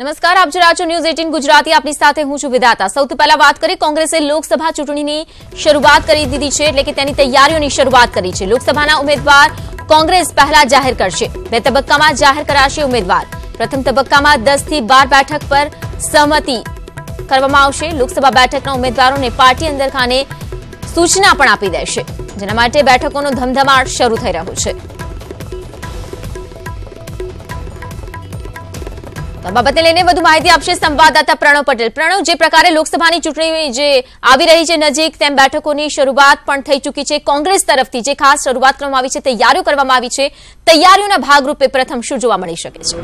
નમસ્કાર, આપ જોઈ રહ્યા છો ન્યૂઝ 18 ગુજરાતી. આપની સાથે હું છું વિધાતા. સૌથી પહેલા વાત કરીએ, કોંગ્રેસે લોકસભા ચૂંટણીની શરૂઆત કરી દીધી છે, એટલે કે તેની તૈયારીઓની શરૂઆત કરી છે. લોકસભાના ઉમેદવાર કોંગ્રેસ પહેલા જાહેર કરશે. બે તબક્કામાં જાહેર કરાશે ઉમેદવાર. પ્રથમ તબક્કામાં 10 થી 12 બેઠક પર સહમતિ કરવામાં આવશે. લોકસભા બેઠકના ઉમેદવારોને પાર્ટી અંદરખાને સૂચના પણ આપી દેશે, જેના માટે બેઠકોનો ધમધમાટ શરૂ થઈ રહ્યો છે. બાબતને લઈને વધુ માહિતી આપશે સંવાદદાતા પ્રણવ પટેલ. પ્રણવ, જે પ્રકારે લોકસભાની ચૂંટણી જે આવી રહી છે નજીક, તેમ બેઠકોની શરૂઆત પણ થઈ ચૂકી છે. કોંગ્રેસ તરફથી જે ખાસ શરૂઆત કરવામાં આવી છે, તૈયારીઓ કરવામાં આવી છે, તૈયારીઓના ભાગરૂપે પ્રથમ શું જોવા મળી શકે છે?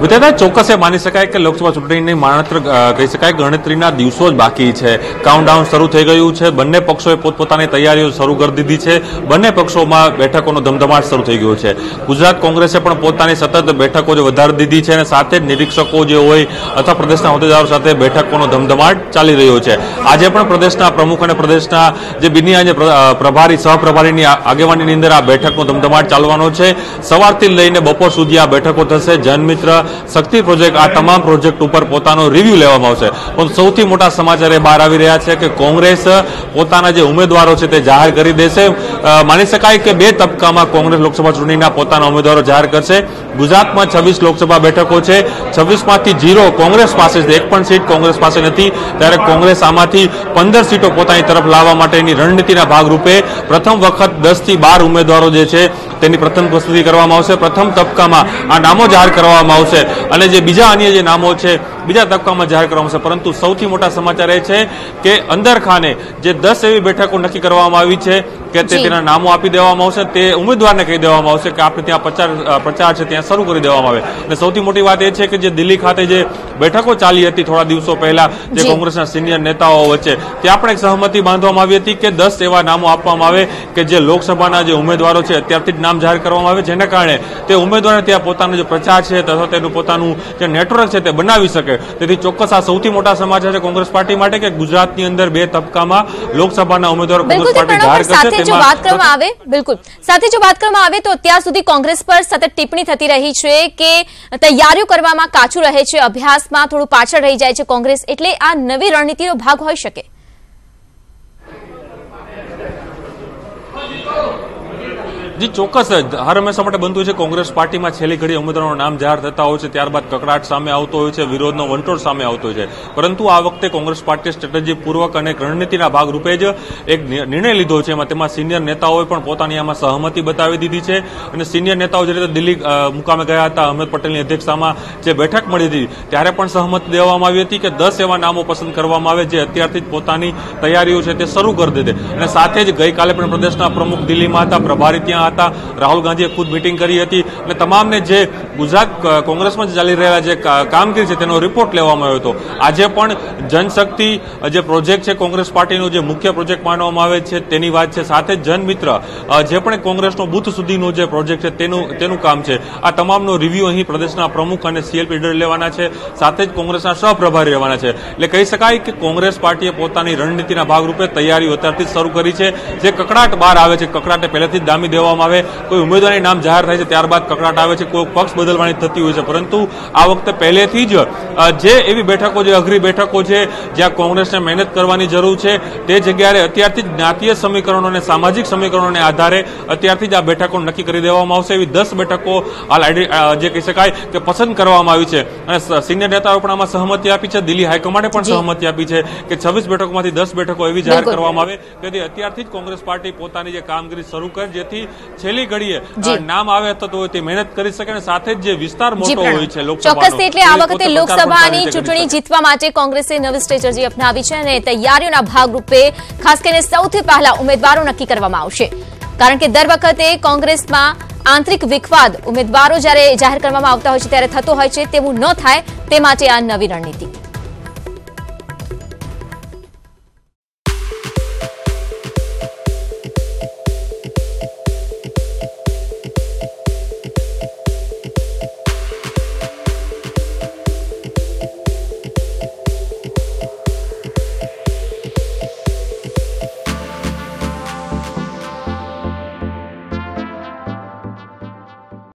વિધાતા, ચોક્કસ એ માની શકાય કે લોકસભા ચૂંટણીની માત્ર કહી શકાય ગણતરીના દિવસો જ બાકી છે. કાઉન્ટડાઉન શરૂ થઈ ગયું છે. બંને પક્ષોએ પોતપોતાની તૈયારીઓ શરૂ કરી દીધી છે. બંને પક્ષોમાં બેઠકોનો ધમધમાટ શરૂ થઈ ગયો છે. ગુજરાત કોંગ્રેસે પણ પોતાની સતત બેઠકો જે વધારી દીધી છે અને સાથે જ નિરીક્ષકો જે હોય અથવા પ્રદેશના હોદ્દેદારો સાથે બેઠકોનો ધમધમાટ ચાલી રહ્યો છે. આજે પણ પ્રદેશના પ્રમુખ અને પ્રદેશના જે બિનિયા પ્રભારી સહપ્રભારીની આગેવાનીની અંદર આ બેઠકનો ધમધમાટ ચાલવાનો છે. સવારથી લઈને બપોર સુધી આ બેઠકો થશે. જનમિત્ર, શક્તિ પ્રોજેક્ટ, આ તમામ પ્રોજેક્ટ ઉપર પોતાનો રિવ્યુ લેવામાં આવશે. પણ સૌથી મોટા સમાચાર એ બહાર આવી રહ્યા છે કે કોંગ્રેસ પોતાના જે ઉમેદવારો છે તે જાહેર કરી દેશે. માની શકાય કે બે તબક્કામાં કોંગ્રેસ લોકસભા ચૂંટણીના પોતાના ઉમેદવારો જાહેર કરશે. ગુજરાતમાં 26 લોકસભા બેઠકો છે. 26માંથી 0 કોંગ્રેસ પાસે છે. એક પણ સીટ કોંગ્રેસ પાસે નથી. ત્યારે કોંગ્રેસ આમાંથી 15 સીટો પોતાની તરફ લાવવા માટેની રણનીતિના ભાગરૂપે પ્રથમ વખત 10 થી 12 ઉમેદવારો જે છે તેની પ્રથમ પ્રસ્તુતિ કરવામાં આવશે. પ્રથમ તબક્કામાં આ નામો જાહેર કરવામાં આવશે અને જે બીજા અન્ય જે નામો છે બીજા તબક્કામાં જાહેર કરવામાં આવશે. પરંતુ સૌથી મોટા સમાચાર એ છે કે અંદરખાને જે 10 એવી બેઠકો નક્કી કરવામાં આવી છે કે તેના નામો આપી દેવામાં આવશે. તે ઉમેદવારને કહી દેવામાં આવશે કે આપણે ત્યાં પ્રચાર છે ત્યાં શરૂ કરી દેવામાં આવે. અને સૌથી મોટી વાત એ છે કે જે દિલ્હી ખાતે જે બેઠકો ચાલી હતી થોડા દિવસો પહેલા જે કોંગ્રેસના સિનિયર નેતાઓ વચ્ચે, ત્યાં પણ એક સહમતિ બાંધવામાં આવી હતી કે 10 એવા નામો આપવામાં આવે કે જે લોકસભાના જે ઉમેદવારો છે અત્યારથી જ નામ જાહેર કરવામાં આવે, જેના કારણે તે ઉમેદવારને ત્યાં પોતાનો જે પ્રચાર છે તથા તેનું પોતાનું જે નેટવર્ક છે તે બનાવી શકે. તેથી ચોક્કસ આ સૌથી મોટા સમાચાર છે કોંગ્રેસ પાર્ટી માટે કે ગુજરાતની અંદર બે તબક્કામાં લોકસભાના ઉમેદવારો કોંગ્રેસ પાર્ટી જાહેર કરશે. જો વાત કરવામાં આવે, બિલકુલ સાથે જો વાત કરવામાં આવે તો અત્યાર સુધી કોંગ્રેસ પર સતત ટિપ્પણી થતી રહી છે કે તૈયારીઓ કરવામાં કાચું રહે છે, અભ્યાસમાં થોડું પાછળ રહી જાય છે કોંગ્રેસ. એટલે આ નવી રણનીતિનો ભાગ હોઈ શકે. જી ચોક્કસ, હર હંમેશા માટે બનતું છે. કોંગ્રેસ પાર્ટીમાં છેલ્લી ઘડી ઉમેદવારોના નામ જાહેર થતા હોય છે, ત્યારબાદ કકડાટ સામે આવતો હોય છે, વિરોધનો વંટોળ સામે આવતો હોય છે. પરંતુ આ વખતે કોંગ્રેસ પાર્ટીએ સ્ટ્રેટેજી પૂર્વક અને રણનીતિના ભાગરૂપે જ એક નિર્ણય લીધો છે. તેમાં સિનિયર નેતાઓએ પણ પોતાની આમાં સહમતિ બતાવી દીધી છે. અને સિનિયર નેતાઓ જે રીતે દિલ્હી મુકામે ગયા હતા, અહમદ પટેલની અધ્યક્ષતામાં જે બેઠક મળી હતી ત્યારે પણ સહમતિ દેવામાં આવી હતી કે 10 એવા નામો પસંદ કરવામાં આવે જે અત્યારથી જ પોતાની તૈયારીઓ છે તે શરૂ કરી દે. અને સાથે જ ગઈકાલે પણ પ્રદેશના પ્રમુખ દિલ્હીમાં હતા, પ્રભારી ત્યાં હતા, રાહુલ ગાંધીએ ખુદ મીટિંગ કરી હતી અને તમામને જે ગુજરાત કોંગ્રેસમાં ચાલી રહેલા જે કામગીરી છે તેનો રિપોર્ટ લેવામાં આવ્યો હતો. આજે પણ જનશક્તિ જે પ્રોજેક્ટ છે કોંગ્રેસ પાર્ટીનો જે મુખ્ય પ્રોજેક્ટ માનવામાં આવે છે તેની વાત છે. સાથે જનમિત્ર જે પણ કોંગ્રેસનો બુથ સુધીનો જે પ્રોજેક્ટ છે તેનું કામ છે. આ તમામનો રિવ્યુ અહીં પ્રદેશના પ્રમુખ અને સીએલપી લીડર લેવાના છે. સાથે જ કોંગ્રેસના સહપ્રભારી રહેવાના છે. એટલે કહી શકાય કે કોંગ્રેસ પાર્ટીએ પોતાની રણનીતિના ભાગરૂપે તૈયારીઓ અત્યારથી શરૂ કરી છે. જે કકડાટ બહાર આવે છે, કકડાટને પહેલેથી જ ડામી દેવામાં આવે. કોઈ ઉમેદવારની નામ જાહેર થાય છે ત્યારબાદ કકડાટ આવે છે, કોઈ પક્ષ બદલવાની થતી હોય છે. પરંતુ આ વખતે પહેલેથી જ જે એવી બેઠકો, જે અઘરી બેઠકો છે જ્યાં કોંગ્રેસને મહેનત કરવાની જરૂર છે, તે જગ્યાએ અત્યારથી જ જ્ઞાતીય સમીકરણો અને સામાજિક સમીકરણોને આધારે અત્યારથી જ આ બેઠકો નક્કી કરી દેવામાં આવશે. એવી 10 બેઠકો જે કહી શકાય કે પસંદ કરવામાં આવી છે. અને સિનિયર નેતાઓ પણ આમાં સહમતિ આપી છે. દિલ્હી હાઈકમાન્ડે પણ સહમતિ આપી છે કે 26 બેઠકોમાંથી 10 બેઠકો એવી જાહેર કરવામાં આવે કે અત્યારથી જ કોંગ્રેસ પાર્ટી પોતાની જે કામગીરી શરૂ કરે, જેથી છેલ્લી ઘડીએ નામ આવે તો તે મહેનત કરી શકે. અને સાથે જ જે વિસ્તાર મોટો હોય છે લોકસભાનો, ચોક્કસ. એટલે આ વખતે લોકસભાની ચૂંટણી જીતવા માટે કોંગ્રેસે નવી સ્ટ્રેટેજી અપનાવી છે અને તૈયારીઓના ભાગરૂપે ખાસ કરીને સૌથી પહેલા ઉમેદવારો નક્કી કરવામાં આવશે. કારણ કે દર વખતે કોંગ્રેસમાં આંતરિક વિખવાદ ઉમેદવારો જ્યારે જાહેર કરવામાં આવતા હોય છે ત્યારે થતો હોય છે, તેવું ન થાય તે માટે આ નવી રણનીતિ.